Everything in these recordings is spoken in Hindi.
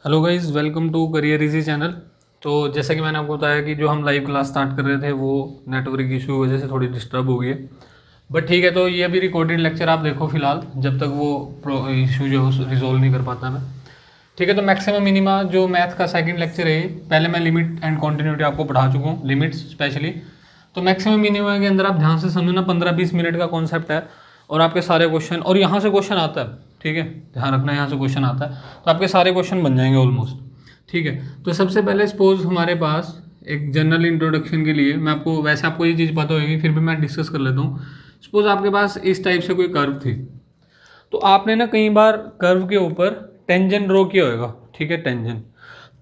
Hello guys, welcome to Career Easy channel. तो जैसा कि मैंने आपको बताया कि जो हम लाइव क्लास स्टार्ट कर रहे थे वो नेटवर्क इशू की वजह से थोड़ी डिस्टर्ब हो गई है। बट ठीक है, तो ये अभी रिकॉर्डेड लेक्चर आप देखो फिलहाल, जब तक वो इशू जो रिजोल्व नहीं कर पाता मैं। ठीक है, तो मैक्सिमम मिनिमा जो मैथ का सेकंड लेक्चर है, पहले मैं लिमिट एंड कॉन्टिन्यूटी आपको पढ़ा चुका हूँ, लिमिट्स स्पेशली। तो मैक्सिमम मिनिमा के अंदर आप ध्यान से समझना, 15-20 मिनट का कॉन्सेप्ट है और आपके सारे क्वेश्चन, और यहाँ से क्वेश्चन आता है। ठीक है, ध्यान रखना, यहाँ से क्वेश्चन आता है तो आपके सारे क्वेश्चन बन जाएंगे ऑलमोस्ट। ठीक है, तो सबसे पहले सपोज हमारे पास एक जनरल इंट्रोडक्शन के लिए मैं आपको, वैसे आपको ये चीज़ पता होगी, फिर भी मैं डिस्कस कर लेता हूँ। सपोज आपके पास इस टाइप से कोई कर्व थी, तो आपने ना कई बार कर्व के ऊपर टेंजेंट ड्रॉ किया होगा। ठीक है, टेंजेंट।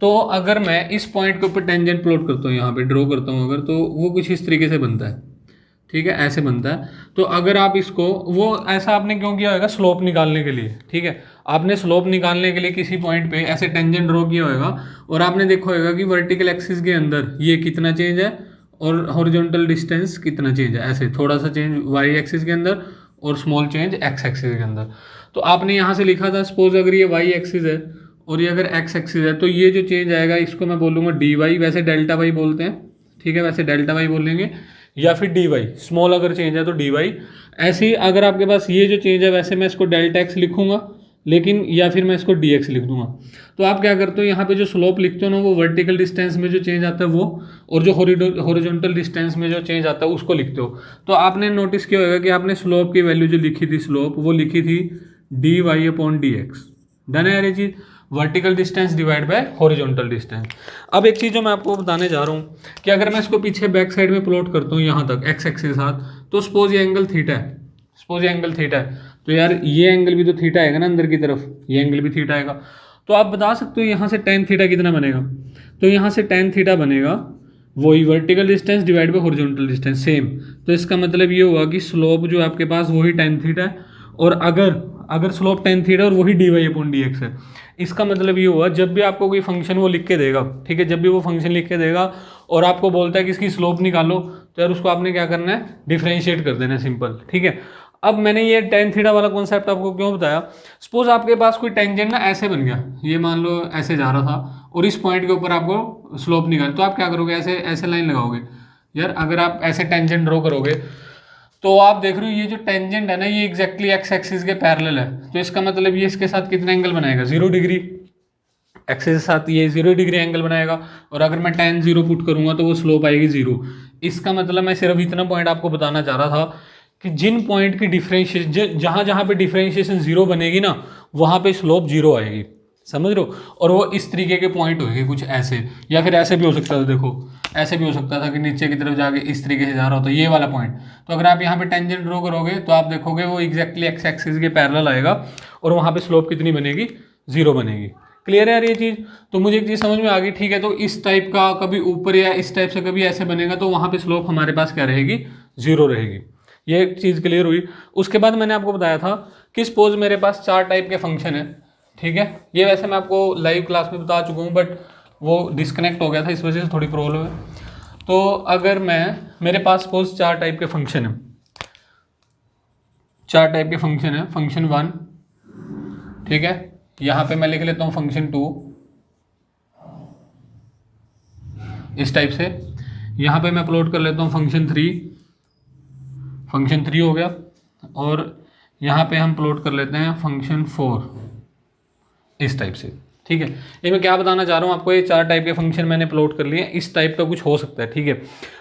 तो अगर मैं इस पॉइंट के ऊपर टेंजेंट प्लॉट करता हूँ, यहाँ पे ड्रॉ करता हूँ अगर, तो वो कुछ इस तरीके से बनता है। ठीक है, ऐसे बनता है। तो अगर आप इसको, वो ऐसा आपने क्यों किया होगा, स्लोप निकालने के लिए। ठीक है, आपने स्लोप निकालने के लिए किसी पॉइंट पे ऐसे टेंजेंट ड्रॉ किया होगा और आपने देखा होगा कि वर्टिकल एक्सिस के अंदर ये कितना चेंज है और हॉरिजॉन्टल डिस्टेंस कितना चेंज है, ऐसे थोड़ा सा चेंज वाई एक्सिस के अंदर और स्मॉल चेंज एक्स एक्सिस के अंदर। तो आपने यहाँ से लिखा था, सपोज अगर ये वाई एक्सिस है और ये अगर एक्स एक्सिस है, तो ये जो चेंज आएगा इसको मैं बोलूँगा डी वाई, वैसे डेल्टा वाई बोलते हैं। ठीक है, वैसे डेल्टा वाई बोलेंगे, या फिर डी वाई, स्मॉल अगर चेंज है तो डी वाई। ऐसे ही अगर आपके पास ये जो चेंज है, वैसे मैं इसको डेल्टा एक्स लिखूंगा, लेकिन या फिर मैं इसको डी एक्स लिख दूंगा। तो आप क्या करते हो, यहाँ पे जो स्लोप लिखते हो ना, वो वर्टिकल डिस्टेंस में जो चेंज आता है वो, और जो हॉरिजॉन्टल डिस्टेंस में जो चेंज आता है उसको लिखते हो। तो आपने नोटिस किया होगा कि आपने स्लोप की वैल्यू जो लिखी थी, स्लोप वो लिखी थी D Y upon D X. Done है यार ये चीज़, vertical distance divide by horizontal distance. अब एक चीज़ जो मैं आपको बताने जा रहा हूँ कि अगर मैं इसको पीछे बैक साइड में प्लॉट करता हूँ यहाँ तक एक्स एक्सिस के साथ, तो सपोज ये एंगल थीटा है, सपोज ये एंगल थीटा है, तो यार ये एंगल भी तो थीटा आएगा ना अंदर की तरफ, ये एंगल भी थीटा आएगा। तो आप बता सकते हो यहाँ से टेन थीटा कितना बनेगा। तो यहाँ से टेन थीटा बनेगा वही vertical distance divide by horizontal distance, same. तो इसका मतलब ये हुआ कि स्लोप जो आपके पास वही टेन थीटा है, और अगर स्लोप टेन थीटा और वही D Y upon D X है, इसका मतलब ये हुआ जब भी आपको कोई फंक्शन वो लिख के देगा, ठीक है, जब भी वो फंक्शन लिख के देगा और आपको बोलता है कि इसकी स्लोप निकालो, तो यार उसको आपने क्या करना है, डिफरेंशिएट कर देना है, सिंपल। ठीक है, अब मैंने ये टेन थीटा वाला कॉन्सेप्ट आपको क्यों बताया, सपोज आपके पास कोई टेंजेंट ना ऐसे बन गया, ये मान लो ऐसे जा रहा था और इस पॉइंट के ऊपर आपको स्लोप निकाल, तो आप क्या करोगे, ऐसे ऐसे लाइन लगाओगे। यार अगर आप ऐसे टेंजेंट ड्रॉ करोगे तो आप देख रहे हो ये जो टेंजेंट है ना, ये एग्जैक्टली एक्स एक्सिस के पैरेलल है, तो इसका मतलब ये इसके साथ कितना एंगल बनाएगा, 0 डिग्री। एक्सिस के साथ ये 0 डिग्री एंगल बनाएगा, और अगर मैं tan 0 पुट करूंगा तो वो स्लोप आएगी 0। इसका मतलब मैं सिर्फ इतना पॉइंट आपको बताना चाह रहा था कि जिन पॉइंट की डिफरेंशिएशन, जहाँ जहाँ पे डिफरेंशिएशन 0 बनेगी ना, वहाँ पे स्लोप 0 आएगी, समझ रहे हो। और वो इस तरीके के पॉइंट होंगे कुछ ऐसे, या फिर ऐसे भी हो सकता था, देखो ऐसे भी हो सकता था कि नीचे की तरफ जाके इस तरीके से जा रहा होता ये वाला पॉइंट। तो अगर आप यहाँ पे टेंजेंट ड्रॉ करोगे तो आप देखोगे वो एग्जैक्टली एक्स एक्सिस के पैरेलल आएगा, और वहाँ पे स्लोप कितनी बनेगी, 0 बनेगी। क्लियर है यार ये चीज़। तो मुझे एक चीज़ समझ में आ गई, ठीक है। तो इस टाइप का कभी ऊपर या इस टाइप से कभी ऐसे बनेगा, तो वहाँ पे स्लोप हमारे पास क्या रहेगी, 0 रहेगी। ये एक चीज़ क्लियर हुई। उसके बाद मैंने आपको बताया था कि सपोज मेरे पास 4 टाइप के फंक्शन है, ठीक है। ये वैसे मैं आपको लाइव क्लास में बता चुका हूँ, बट वो डिस्कनेक्ट हो गया था, इस वजह से थोड़ी प्रॉब्लम है। तो अगर मेरे पास सपोज 4 टाइप के फंक्शन है, 4 टाइप के फंक्शन है। फंक्शन 1, ठीक है, यहाँ पे मैं लिख लेता हूँ फंक्शन 2 इस टाइप से। यहाँ पे मैं प्लॉट कर लेता हूँ फंक्शन 3, फंक्शन 3 हो गया। और यहाँ पे हम प्लॉट कर लेते हैं फंक्शन 4 इस टाइप से, ठीक है। ये मैं क्या बताना चाह रहा हूँ आपको, ये 4 टाइप के फंक्शन मैंने प्लॉट कर लिए, इस टाइप का कुछ हो सकता है, ठीक है।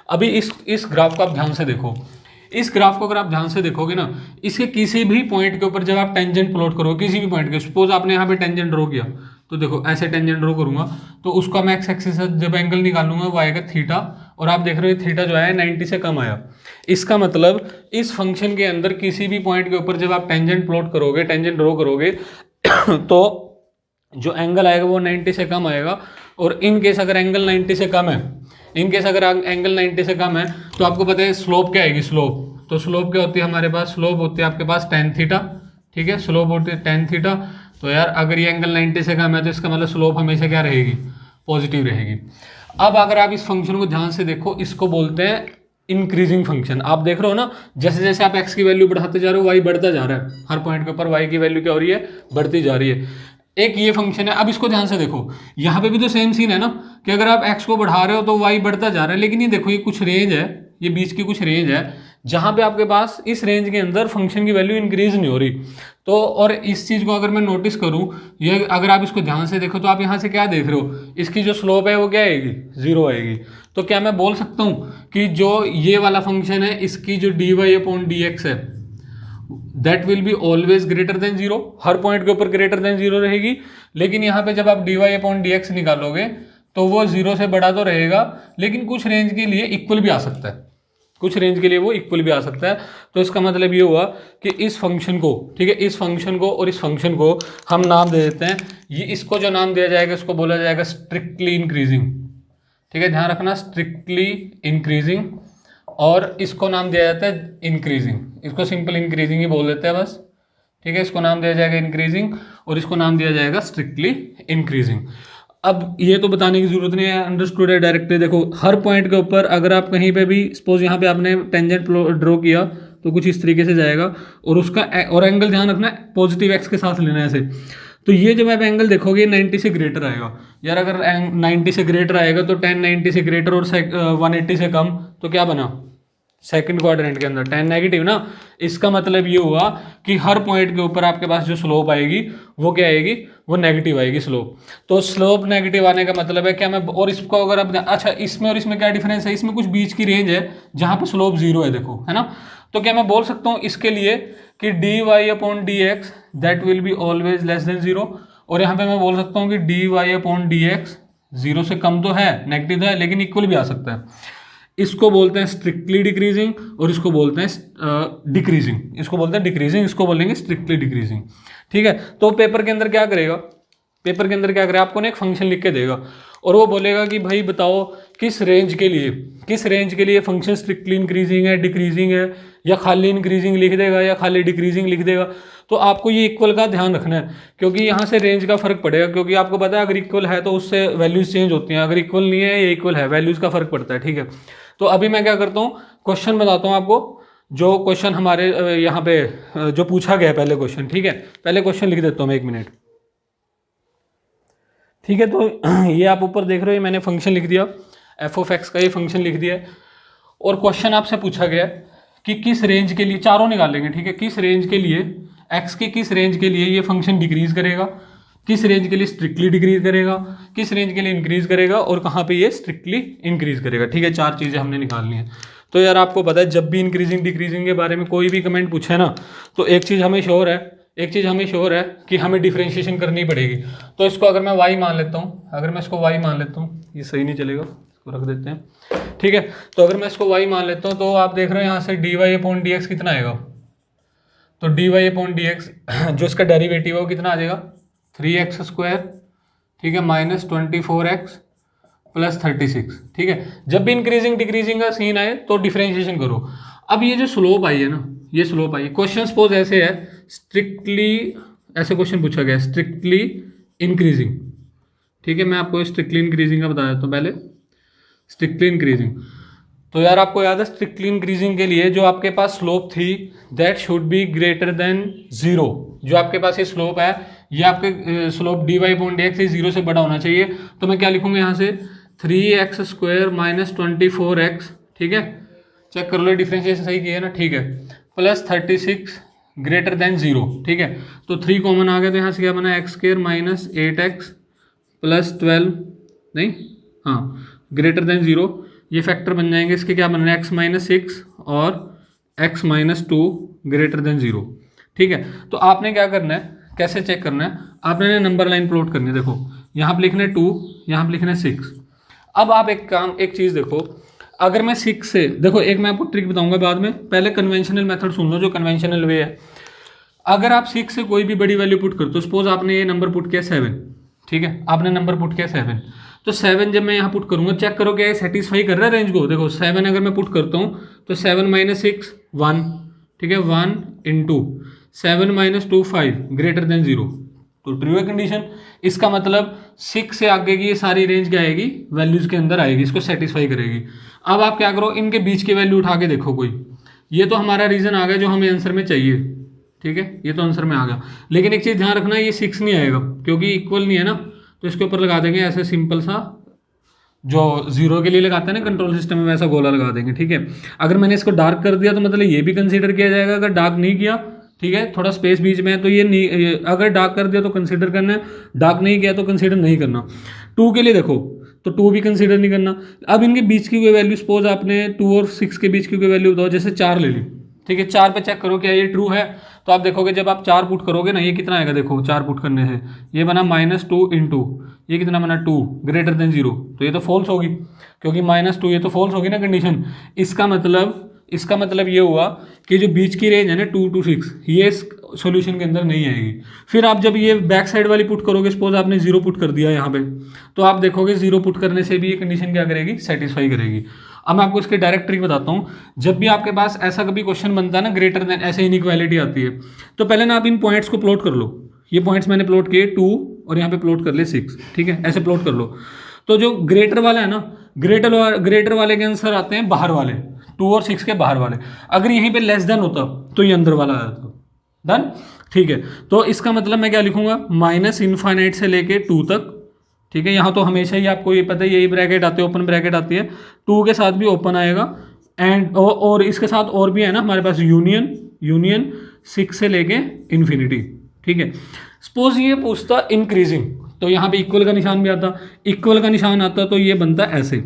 अभी इस ग्राफ को आप ध्यान से देखो, इस ग्राफ को अगर आप ध्यान से देखोगे ना, इसके किसी भी पॉइंट के ऊपर जब आप टेंजेंट प्लॉट करोगे, किसी भी पॉइंट के, सपोज आपने यहाँ पे टेंजेंट ड्रॉ किया, तो देखो ऐसे टेंजेंट ड्रॉ करूंगा, तो उसका मैं एक्स एक्सिस से जब एंगल निकालूंगा वो आएगा थीटा, और आप देख रहे हो थीटा जो है 90 से कम आया। इसका मतलब इस फंक्शन के अंदर किसी भी पॉइंट के ऊपर जब आप टेंजेंट प्लॉट करोगे, टेंजेंट ड्रॉ करोगे तो जो एंगल आएगा वो 90 से कम आएगा। और इन केस अगर एंगल 90 से कम है, इन केस अगर एंगल 90 से कम है, तो आपको पता है स्लोप क्या आएगी, स्लोप। तो स्लोप क्या होती है हमारे पास, स्लोप होती है आपके पास tan थीटा, ठीक है, स्लोप होती है tan थीटा। तो यार अगर ये एंगल 90 से कम है तो इसका मतलब स्लोप हमेशा क्या रहेगी, पॉजिटिव रहेगी। अब अगर आप इस फंक्शन को ध्यान से देखो, इसको बोलते हैं इंक्रीजिंग फंक्शन। आप देख रहे हो ना, जैसे जैसे आप एक्स की वैल्यू बढ़ाते जा रहे हो, वाई बढ़ता जा रहा है, हर पॉइंट के ऊपर वाई की वैल्यू क्या हो रही है, बढ़ती जा रही है। एक ये फंक्शन है। अब इसको ध्यान से देखो, यहाँ पे भी तो सेम सीन है ना कि अगर आप x को बढ़ा रहे हो तो y बढ़ता जा रहा है, लेकिन ये देखो ये कुछ रेंज है, ये बीच की कुछ रेंज है जहाँ पे आपके पास इस रेंज के अंदर फंक्शन की वैल्यू इंक्रीज नहीं हो रही। तो और इस चीज़ को अगर मैं नोटिस करूँ, ये अगर आप इसको ध्यान से देखो तो आप यहाँ से क्या देख रहे हो, इसकी जो स्लोप है वो क्या आएगी, 0 आएगी। तो क्या मैं बोल सकता हूँ कि जो ये वाला फंक्शन है इसकी जो dy/dx है that will be always greater than 0, her point के ऊपर ग्रेटर देन 0 रहेगी। लेकिन यहाँ पे जब आप dy/dx निकालोगे तो वो 0 से बड़ा तो रहेगा, लेकिन कुछ रेंज के लिए इक्वल भी आ सकता है, कुछ रेंज के लिए वो इक्वल भी आ सकता है। तो इसका मतलब ये हुआ कि इस फंक्शन को, ठीक है, इस फंक्शन को और इस फंक्शन को हम नाम दे देते हैं, ये इसको जो नाम दिया जाएगा इसको बोला जाएगा स्ट्रिक्टली इंक्रीजिंग। ठीक है, ध्यान रखना, स्ट्रिक्टली इंक्रीजिंग। और इसको नाम दिया जाता है इंक्रीजिंग, इसको सिंपल इंक्रीजिंग ही बोल देते हैं बस। ठीक है, इसको नाम दिया जाएगा इंक्रीजिंग और इसको नाम दिया जाएगा स्ट्रिक्टली इंक्रीजिंग। अब ये तो बताने की जरूरत नहीं है, अंडरस्टूड है डायरेक्टली। देखो हर पॉइंट के ऊपर अगर आप कहीं पे भी सपोज यहाँ पे आपने टेंजेंट ड्रॉ किया तो कुछ इस तरीके से जाएगा, और उसका और एंगल ध्यान रखना है पॉजिटिव एक्स के साथ लेना है ऐसे। तो ये जब आप एंगल देखोगे 90 से ग्रेटर आएगा यार, अगर 90 से ग्रेटर आएगा तो 10 90 से ग्रेटर और 180 से कम तो क्या बना, सेकंड क्वाड्रेंट के अंदर 10 नेगेटिव ना। इसका मतलब ये हुआ कि हर पॉइंट के ऊपर आपके पास जो स्लोप आएगी वो क्या आएगी, वो नेगेटिव आएगी स्लोप। तो स्लोप नेगेटिव आने का मतलब है क्या, मैं और इसको अगर आप अच्छा इसमें और इसमें क्या डिफरेंस है, इसमें कुछ बीच की रेंज है जहाँ पे स्लोप 0 है, देखो है ना। तो क्या मैं बोल सकता हूँ इसके लिए कि dy/dx that will be always less than 0, और यहाँ पे मैं बोल सकता हूँ कि dy/dx 0 से कम तो है, नेगेटिव तो है, लेकिन इक्वल भी आ सकता है। इसको बोलते हैं स्ट्रिक्टली डिक्रीजिंग और इसको बोलते हैं डिक्रीजिंग, इसको बोलते हैं डिक्रीजिंग, इसको बोलेंगे स्ट्रिक्टली डिक्रीजिंग। ठीक है, तो पेपर के अंदर क्या करेगा, पेपर के अंदर क्या करेगा, आपको ना एक फंक्शन लिख के देगा और वो बोलेगा कि भाई बताओ किस रेंज के लिए फंक्शन स्ट्रिक्टली इंक्रीजिंग है, डिक्रीजिंग है, या खाली इंक्रीजिंग लिख देगा या खाली डिक्रीजिंग लिख देगा। तो आपको ये इक्वल का ध्यान रखना है, क्योंकि यहाँ से रेंज का फर्क पड़ेगा, क्योंकि आपको पता है अगर इक्वल है तो उससे वैल्यूज चेंज होती हैं, अगर इक्वल नहीं है ये इक्वल है, वैल्यूज का फर्क पड़ता है। ठीक है, तो अभी मैं क्या करता हूँ, क्वेश्चन बताता हूँ आपको, जो क्वेश्चन हमारे यहाँ पे जो पूछा गया है पहले क्वेश्चन। ठीक है, पहले क्वेश्चन लिख देता हूँ मैं, 1 मिनट। ठीक है, तो ये आप ऊपर देख रहे हो, मैंने फंक्शन लिख दिया f(x) का, ये फंक्शन लिख दिया है, और क्वेश्चन आपसे पूछा गया कि किस रेंज के लिए, चारों निकालेंगे। ठीक है, किस रेंज के लिए x की किस रेंज के लिए ये फंक्शन डिक्रीज करेगा, किस रेंज के लिए स्ट्रिक्टली डिक्रीज करेगा, किस रेंज के लिए इंक्रीज करेगा, और कहाँ पे ये स्ट्रिक्टली इंक्रीज करेगा। ठीक है, 4 चीज़ें हमने निकालनी है। तो यार आपको पता है जब भी इंक्रीजिंग डिक्रीजिंग के बारे में कोई भी कमेंट पूछे ना, तो एक चीज़ हमें श्योर है कि हमें डिफ्रेंशिएशन करनी पड़ेगी। तो इसको अगर मैं y मान लेता हूँ, ये सही नहीं चलेगा, इसको रख देते हैं। ठीक है, तो अगर मैं इसको y मान लेता हूँ तो आप देख रहे हो यहाँ से dy/dx कितना आएगा, तो dy/dx जो इसका डेरिवेटिव है वो कितना आ जाएगा, 3x²। ठीक है, -24x + 36। ठीक है, जब भी इंक्रीजिंग डिक्रीजिंग का सीन आए तो डिफ्रेंशिएशन करो। अब ये जो स्लोप आई है ना, ये स्लोप आई, क्वेश्चन सपोज ऐसे है, स्ट्रिक्टली ऐसे क्वेश्चन पूछा गया, स्ट्रिक्टली इंक्रीजिंग। ठीक है, मैं आपको स्ट्रिक्टली इंक्रीजिंग का बता देता हूँ पहले, स्ट्रिक्टली इंक्रीजिंग। तो यार आपको याद है स्ट्रिक्टली इंक्रीजिंग के लिए जो आपके पास स्लोप थी that should be greater than 0। जो आपके पास ये स्लोप है, ये आपके स्लोप dy/dx से 0 से बड़ा होना चाहिए। तो मैं क्या लिखूंगा यहाँ से, 3x² - 24x। ठीक है, चेक कर लो डिफरेंशिएशन सही किया है ना। ठीक है, +36 ग्रेटर देन 0। ठीक है, तो 3 कॉमन आ गया, तो यहाँ से क्या बना, x² - 8x + 12 नहीं, हाँ, ग्रेटर देन 0। ये फैक्टर बन जाएंगे, इसके क्या बन रहे हैं, x - 6 और x - 2 ग्रेटर देन 0। ठीक है, तो आपने क्या करना है, कैसे चेक करना है, आपने नंबर लाइन प्लॉट करनी है। देखो यहाँ पे लिखना है 2, यहाँ पे लिखना है 6। अब आप एक चीज़ देखो, अगर मैं 6 से, देखो एक मैं आपको ट्रिक बताऊंगा बाद में, पहले कन्वेंशनल मेथड सुन लो, जो कन्वेंशनल वे है। अगर आप 6 से कोई भी बड़ी वैल्यू पुट करते हो, सपोज आपने ये नंबर पुट किया 7। ठीक है, आपने नंबर पुट किया 7, तो 7 जब मैं यहाँ पुट करूँगा, चेक करो क्या ये सेटिस्फाई कर रहा है रेंज को। देखो 7 अगर मैं पुट करता हूँ तो 7 - 6 1। ठीक है, 1 × 7 - 2 5 ग्रेटर देन 0, तो ट्रू है कंडीशन। इसका मतलब 6 से आगे की ये सारी रेंज क्या आएगी, वैल्यूज के अंदर आएगी, इसको सेटिस्फाई करेगी। अब आप क्या करो, इनके बीच की वैल्यू उठा के देखो कोई, ये तो हमारा रीजन आ गया जो हमें आंसर में चाहिए। ठीक है, ये तो आंसर में आ गया। लेकिन एक चीज़ ध्यान रखना, ये 6 नहीं आएगा क्योंकि इक्वल नहीं है ना, तो इसके ऊपर लगा देंगे ऐसे सिंपल सा, जो 0 के लिए लगाते हैं ना कंट्रोल सिस्टम में, वैसा गोला लगा देंगे। ठीक है, अगर मैंने इसको डार्क कर दिया तो मतलब ये भी कंसीडर किया जाएगा, अगर डार्क नहीं किया, ठीक है, थोड़ा स्पेस बीच में है तो ये नहीं, अगर डार्क कर दिया तो कंसीडर करना है, डार्क नहीं किया तो कंसीडर नहीं करना। 2 के लिए देखो तो 2 भी कंसीडर नहीं करना। अब इनके बीच की कोई वैल्यू, सपोज आपने 2 और 6 के बीच की कोई वैल्यू बताओ, जैसे 4 ले ली, ठीक है, 4 पे चेक करो क्या ये ट्रू है, तो आप देखोगे जब आप 4 पुट करोगे ना, ये कितना आएगा, देखो 4 पुट करने से ये बना -2 इंटू, ये कितना बना 2 ग्रेटर देन 0, तो ये तो फॉल्स होगी क्योंकि -2 ये तो फॉल्स होगी ना कंडीशन। इसका मतलब ये हुआ कि जो बीच की रेंज है ना 2 to 6, ये सॉल्यूशन के अंदर नहीं आएगी। फिर आप जब ये बैक साइड वाली पुट करोगे, सपोज आपने 0 पुट कर दिया यहाँ पे, तो आप देखोगे 0 पुट करने से भी ये कंडीशन क्या करेगी, सेटिस्फाई करेगी। अब मैं आपको इसके डायरेक्ट ट्रिक बताता हूँ। जब भी आपके पास ऐसा कभी क्वेश्चन बनता है ना, ग्रेटर देन ऐसे इनइक्वालिटी आती है, तो पहले ना आप इन पॉइंट्स को प्लॉट कर लो। ये पॉइंट्स मैंने प्लॉट किए 2 और यहाँ पे प्लॉट कर ले 6, ठीक है, ऐसे प्लॉट कर लो। तो जो ग्रेटर वाला है ना, ग्रेटर वाले के आंसर आते हैं बाहर वाले, 2 और 6 के बाहर वाले। अगर यहीं पे लेस देन होता तो ये अंदर वाला आया था। डन, ठीक है। तो इसका मतलब मैं क्या लिखूंगा, -∞ से लेके 2 तक, ठीक है। यहाँ तो हमेशा ही आपको ये पता है, यही ब्रैकेट आते हैं, ओपन ब्रैकेट आती है, 2 के साथ भी ओपन आएगा, एंड और इसके साथ और भी है ना हमारे पास यूनियन 6 से लेके इन्फिनिटी, ठीक है। सपोज ये पूछता इंक्रीजिंग, तो यहाँ पे इक्वल का निशान भी आता, इक्वल का निशान आता तो ये बनता ऐसे,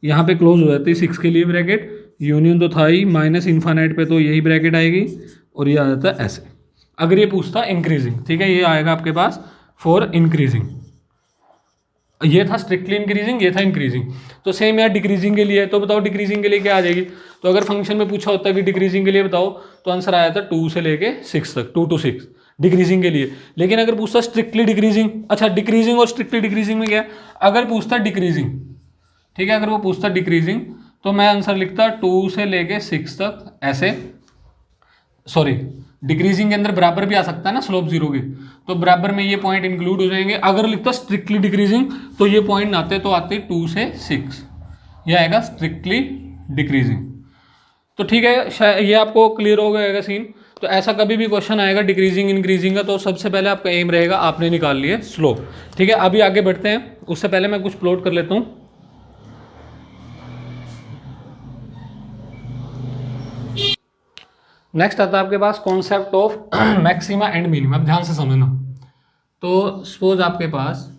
यहाँ पे क्लोज हो जाती है 6 के लिए ब्रैकेट, यूनियन तो था ही, -∞ पे तो यही ब्रैकेट आएगी, और ये आ जाता है ऐसे। अगर ये पूछता इंक्रीजिंग, ठीक है, ये आएगा आपके पास फॉर इंक्रीजिंग। ये था स्ट्रिक्टली इंक्रीजिंग, ये था इंक्रीजिंग। तो सेम यार डिक्रीजिंग के लिए, तो बताओ डिक्रीजिंग के लिए क्या आ जाएगी। तो अगर फंक्शन में पूछा होता है कि डिक्रीजिंग के लिए बताओ, तो आंसर आया था 2 से लेके 6 तक, 2 to 6 डिक्रीजिंग के लिए। लेकिन अगर पूछता स्ट्रिक्टली डिक्रीजिंग, अच्छा डिक्रीजिंग और स्ट्रिक्टली डिक्रीजिंग में क्या है, अगर पूछता डिक्रीजिंग, ठीक है, अगर वो पूछता डिक्रीजिंग तो मैं आंसर लिखता 2 से लेके 6 तक ऐसे, सॉरी डिक्रीजिंग के अंदर बराबर भी आ सकता है ना स्लोप 0 के, तो बराबर में ये पॉइंट इंक्लूड हो जाएंगे। अगर लिखता स्ट्रिक्टली डिक्रीजिंग तो ये पॉइंट आते 2 से 6, ये आएगा स्ट्रिक्टली डिक्रीजिंग। तो ठीक है, ये आपको क्लियर हो गएगा सीन। तो ऐसा कभी भी क्वेश्चन आएगा डिक्रीजिंग इंक्रीजिंग का, तो सबसे पहले आपका एम रहेगा, आपने निकाल लिए स्लोप, ठीक है। अभी आगे बढ़ते हैं, उससे पहले मैं कुछ प्लॉट कर लेता हूँ। नेक्स्ट आता है आपके पास concept of maxima and minima. ध्यान से समझना। तो सपोज आपके पास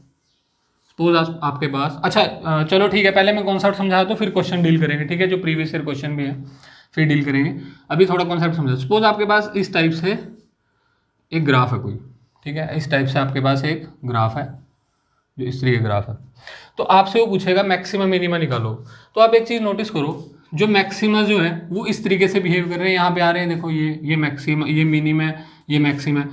अच्छा चलो ठीक है, पहले मैं कॉन्सेप्ट समझाया तो फिर क्वेश्चन डील करेंगे, ठीक है, जो प्रीवियस ईयर क्वेश्चन भी है फिर डील करेंगे। अभी थोड़ा कॉन्सेप्ट समझा। सपोज आपके पास इस टाइप से एक ग्राफ है कोई, ठीक है, इस टाइप से आपके पास एक ग्राफ है, जो इस तरीके ग्राफ है। तो आपसे वो पूछेगा मैक्सिमा मिनिमा निकालो। तो आप एक चीज़ नोटिस करो, जो मैक्सिमा जो है वो इस तरीके से बिहेव कर रहे हैं, यहाँ पे आ रहे हैं, देखो ये मैक्सिमा, ये मिनिमा है, ये मैक्सिमा है।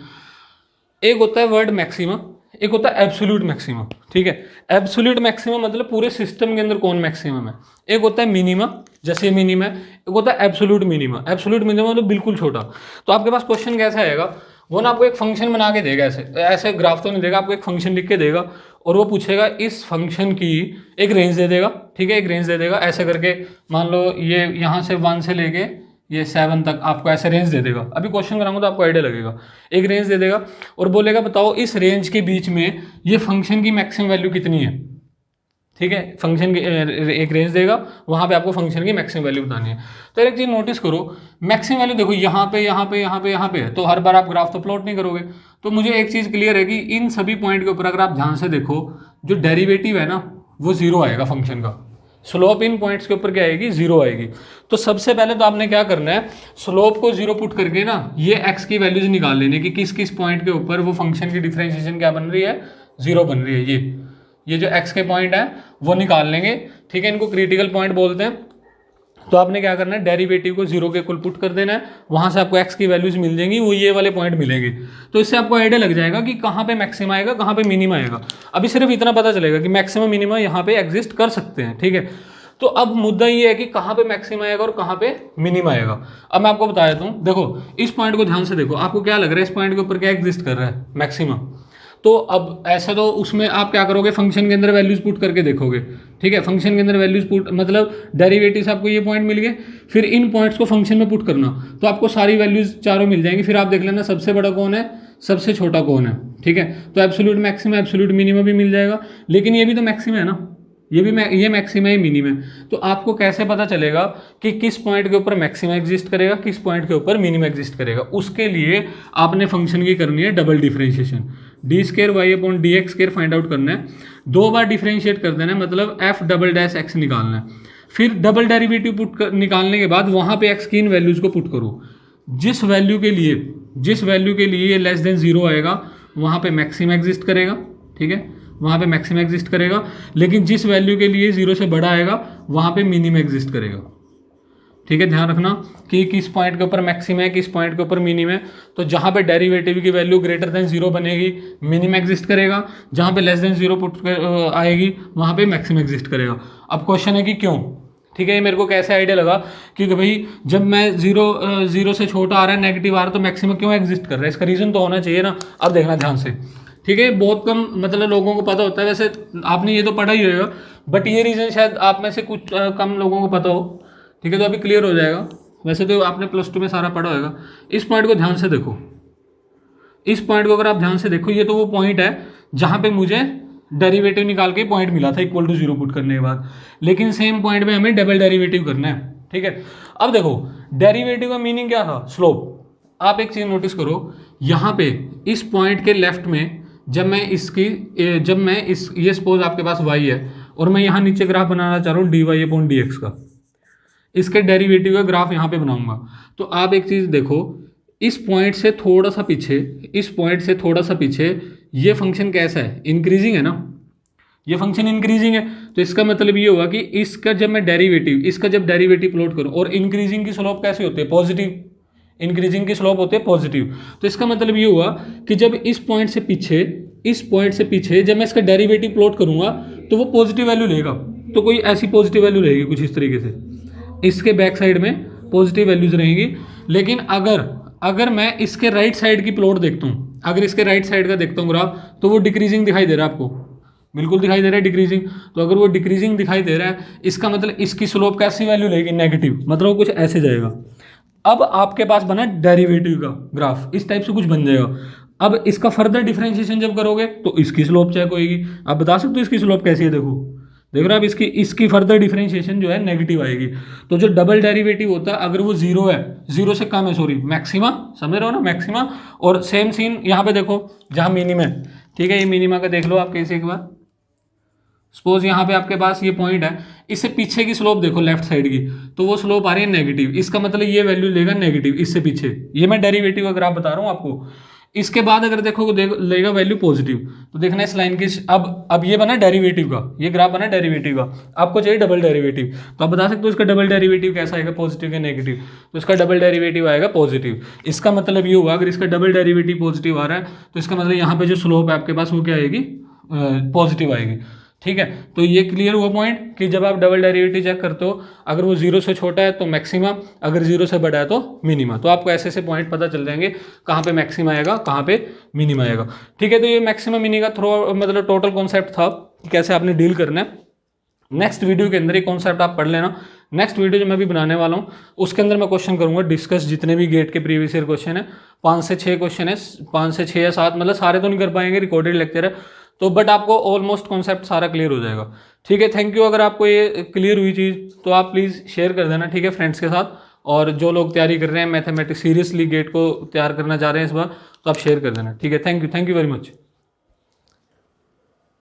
एक होता है वर्ड मैक्सिमा, एक होता है एब्सोल्यूट मैक्सिमा, ठीक है। एब्सोल्यूट मैक्सिमा मतलब पूरे सिस्टम के अंदर कौन मैक्सिमम है। एक होता है मिनिमा, जैसे मिनिमा है, एक होता है एब्सोल्यूट मिनिमा। एब्सोल्यूट मिनिमा मतलब बिल्कुल छोटा। तो आपके पास क्वेश्चन कैसा आएगा, वो ना आपको एक फंक्शन बना के देगा, ऐसे ग्राफ तो नहीं देगा, आपको एक फंक्शन लिख के देगा और वो पूछेगा इस फंक्शन की एक रेंज दे देगा, ठीक है, एक रेंज दे देगा ऐसे करके। मान लो ये यहाँ से 1 से लेके ये 7 तक आपको ऐसे रेंज दे देगा। अभी क्वेश्चन कराऊंगा तो आपको आइडिया लगेगा। एक रेंज दे देगा और बोलेगा बताओ इस रेंज के बीच में ये फंक्शन की मैक्सिमम वैल्यू कितनी है, ठीक है। फंक्शन की एक रेंज देगा, वहाँ पे आपको फंक्शन की मैक्सिमम वैल्यू बतानी है। तो एक चीज़ नोटिस करो, मैक्सिमम वैल्यू देखो यहाँ पे यहाँ पे यहाँ पे यहाँ पे है, तो हर बार आप ग्राफ तो प्लॉट नहीं करोगे। तो मुझे एक चीज़ क्लियर है कि इन सभी पॉइंट के ऊपर अगर आप ध्यान से देखो, जो डेरिवेटिव है ना वो 0 आएगा फंक्शन का। स्लोप इन पॉइंट्स के ऊपर क्या आएगी, 0 आएगी। तो सबसे पहले तो आपने क्या करना है, स्लोप को 0 पुट करके ना ये x की वैल्यूज निकाल लेने की किस किस पॉइंट के ऊपर वो फंक्शन की डिफरेंशिएशन क्या बन रही है, 0 बन रही है। ये जो x के पॉइंट है वो निकाल लेंगे, ठीक है, इनको क्रिटिकल पॉइंट बोलते हैं। तो आपने क्या करना है, डेरिवेटिव को 0 के इक्वल पुट कर देना है, वहां से आपको x की वैल्यूज मिल जाएंगी, वो ये वाले पॉइंट मिलेंगे। तो इससे आपको आइडिया लग जाएगा कि कहाँ पे मैक्सिमा आएगा, कहाँ पे मिनिमा आएगा। अभी सिर्फ इतना पता चलेगा कि मैक्सिमम मिनिमा यहाँ पे एग्जिस्ट कर सकते हैं, ठीक है। तो अब मुद्दा ये है कि कहाँ पे मैक्सिमा आएगा और कहाँ पे मिनिमा आएगा। अब मैं आपको बता देता हूँ, देखो इस पॉइंट को ध्यान से देखो, आपको क्या लग रहा है इस पॉइंट के ऊपर क्या एग्जिस्ट कर रहा है, मैक्सिमा। तो अब ऐसा तो उसमें आप क्या करोगे, फंक्शन के अंदर वैल्यूज पुट करके देखोगे, ठीक है, फंक्शन के अंदर वैल्यूज पुट मतलब डेरिवेटिव्स आपको ये पॉइंट मिल गए, फिर इन पॉइंट्स को फंक्शन में पुट करना, तो आपको सारी वैल्यूज चारों मिल जाएंगी। फिर आप देख लेना सबसे बड़ा कौन है, सबसे छोटा कौन है, ठीक है। तो एब्सोल्यूट मैक्सिमम एब्सोल्यूट मिनिमम भी मिल जाएगा, लेकिन ये भी तो मैक्सिमम है ना, ये मैक्सिमम है मिनिमम। तो आपको कैसे पता चलेगा कि किस पॉइंट के ऊपर मैक्सिमम एग्जिस्ट करेगा, किस पॉइंट के ऊपर मिनिमम एग्जिस्ट करेगा? उसके लिए आपने फंक्शन की करनी है double differentiation, D square Y upon D X square find out करना है, 2 बार डिफरेंशिएट कर देना है, मतलब एफ डबल डैश एक्स निकालना है। फिर डबल डेरिवेटिव निकालने के बाद वहाँ पे एक्स की इन वैल्यूज़ को पुट करो, जिस वैल्यू के लिए ये लेस देन 0 आएगा वहाँ पे मैक्सिमम एग्जिस्ट करेगा, ठीक है, वहाँ पे मैक्सिमम एग्जिस्ट करेगा। लेकिन जिस वैल्यू के लिए 0 से बड़ा आएगा वहाँ पे मिनिमम एग्जिस्ट करेगा, ठीक है। ध्यान रखना कि किस पॉइंट के ऊपर मैक्सिमम है, किस पॉइंट के ऊपर मिनिमम है। तो जहाँ पे डेरिवेटिव की वैल्यू ग्रेटर देन 0 बनेगी मिनिमम एग्जिस्ट करेगा, जहाँ पे लेस देन 0 पुट आएगी वहाँ पे मैक्सिमम एग्जिस्ट करेगा। अब क्वेश्चन है कि क्यों, ठीक है। ये मेरे को कैसे आइडिया लगा क्योंकि भाई जब मैं जीरो से छोटा आ रहा है, नेगेटिव आ रहा है, तो मैक्सिमम क्यों एग्जिस्ट कर रहा है, इसका रीज़न तो होना चाहिए ना। अब देखना ध्यान से, ठीक है। बहुत कम मतलब लोगों को पता होता है, वैसे आपने ये तो पढ़ा ही होगा, बट ये रीज़न शायद आप में से कुछ कम लोगों को पता हो, ठीक है। तो अभी क्लियर हो जाएगा। वैसे तो आपने +2 में सारा पढ़ा होगा। इस पॉइंट को ध्यान से देखो, इस पॉइंट को अगर आप ध्यान से देखो, ये तो वो पॉइंट है जहाँ पे मुझे डेरिवेटिव निकाल के पॉइंट मिला था इक्वल टू 0 पुट करने के बाद, लेकिन सेम पॉइंट पे हमें डबल डेरिवेटिव करना है, ठीक है। अब देखो डेरिवेटिव का मीनिंग क्या था, स्लोप। आप एक चीज़ नोटिस करो, यहाँ पे इस पॉइंट के लेफ्ट में जब मैं ये सपोज आपके पास y है और मैं यहाँ नीचे ग्राफ बनाना चाह रहा हूँ dy अपॉन dx का, इसके डेरिवेटिव का ग्राफ यहाँ पे बनाऊंगा। तो आप एक चीज़ देखो, इस पॉइंट से थोड़ा सा पीछे ये फंक्शन कैसा है, इंक्रीजिंग है ना, ये फंक्शन इंक्रीजिंग है। तो इसका मतलब ये होगा कि इसका जब डेरिवेटिव प्लॉट करूँ, और इंक्रीजिंग की स्लोप कैसी होती है, पॉजिटिव, इंक्रीजिंग की स्लोप होती है पॉजिटिव। तो इसका मतलब ये हुआ कि जब इस पॉइंट से पीछे जब मैं इसका डेरिवेटिव प्लॉट करूंगा तो वो पॉजिटिव वैल्यू लेगा। तो कोई ऐसी पॉजिटिव वैल्यू रहेगी कुछ इस तरीके से, इसके बैक साइड में पॉजिटिव वैल्यूज रहेंगी। लेकिन अगर मैं इसके राइट साइड की प्लॉट देखता हूँ, अगर इसके राइट साइड का देखता हूँ ग्राफ, तो वो डिक्रीजिंग दिखाई दे रहा है, आपको बिल्कुल दिखाई दे रहा है डिक्रीजिंग। तो अगर वो डिक्रीजिंग दिखाई दे रहा है, इसका मतलब इसकी स्लोप कैसी वैल्यू लेगी, नेगेटिव, मतलब वो कुछ ऐसे जाएगा। अब आपके पास बना डेरिवेटिव का ग्राफ, इस टाइप से कुछ बन जाएगा। अब इसका फर्दर डिफरेंशिएशन जब करोगे तो इसकी स्लोप चेक होएगी। आप बता सकते हो इसकी स्लोप कैसी है, देख रहे हो आप, इसकी फर्दर डिफरेंशिएशन जो है नेगेटिव आएगी। तो जो डबल डेरिवेटिव होता है अगर वो 0 है, 0 से कम है, सॉरी मैक्सिमा, समझ रहे हो ना, मैक्सिमा। और सेम सीन यहाँ पे देखो जहाँ मिनिमम है, ठीक है, ये मिनिमा का देख लो आप कैसे, एक बार सपोज यहाँ पे आपके पास ये पॉइंट है, इससे पीछे की स्लोप देखो लेफ्ट साइड की, तो वो स्लोप आ रही है नेगेटिव। इसका मतलब ये वैल्यू लेगा नेगेटिव इससे पीछे, ये मैं डेरिवेटिव का ग्राफ बता रहा हूँ आपको। इसके बाद अगर देखो लेगा वैल्यू पॉजिटिव। तो देखना इस लाइन की, अब ये बना डेरिवेटिव का, ये ग्राफ बना डेरिवेटिव का, आपको चाहिए डबल डेरिवेटिव। तो आप बता सकते हो इसका डबल डेरिवेटिव कैसा आएगा, पॉजिटिव या नेगेटिव। तो इसका डबल डेरिवेटिव आएगा पॉजिटिव। इसका मतलब ये हुआ अगर इसका डबल डेरिवेटिव पॉजिटिव आ रहा है तो इसका मतलब यहाँ पे जो स्लोप है आपके पास वो क्या आएगी, पॉजिटिव आएगी, ठीक है। तो ये क्लियर हुआ पॉइंट कि जब आप डबल डेरिवेटिव चेक करते हो, अगर वो 0 से छोटा है तो मैक्सिमा, अगर 0 से बड़ा है तो मिनिमा। तो आपको ऐसे पॉइंट पता चल जाएंगे कहाँ पे मैक्सिमा आएगा, कहाँ पे मिनिमा आएगा, ठीक है। तो ये मैक्सिमम मिनिमा मतलब टोटल कॉन्सेप्ट था कि कैसे आपने डील करना है। नेक्स्ट वीडियो के अंदर ये कॉन्सेप्ट आप पढ़ लेना। नेक्स्ट वीडियो जो मैं भी बनाने वाला हूँ उसके अंदर मैं क्वेश्चन करूँगा डिस्कस, जितने भी गेट के प्रीवियस ईयर क्वेश्चन है, 5 से 6 क्वेश्चन है, 5 से 6 या 7, मतलब सारे तो नहीं कर पाएंगे, रिकॉर्डेड लेक्चर है तो, बट आपको ऑलमोस्ट कॉन्सेप्ट सारा क्लियर हो जाएगा, ठीक है। Thank you. अगर आपको ये क्लियर हुई चीज़ तो आप प्लीज़ शेयर कर देना, ठीक है, फ्रेंड्स के साथ। और जो लोग तैयारी कर रहे हैं मैथमेटिक्स सीरियसली गेट को तैयार करना चाह रहे हैं इस बार, तो आप शेयर कर देना, ठीक है। Thank you very much.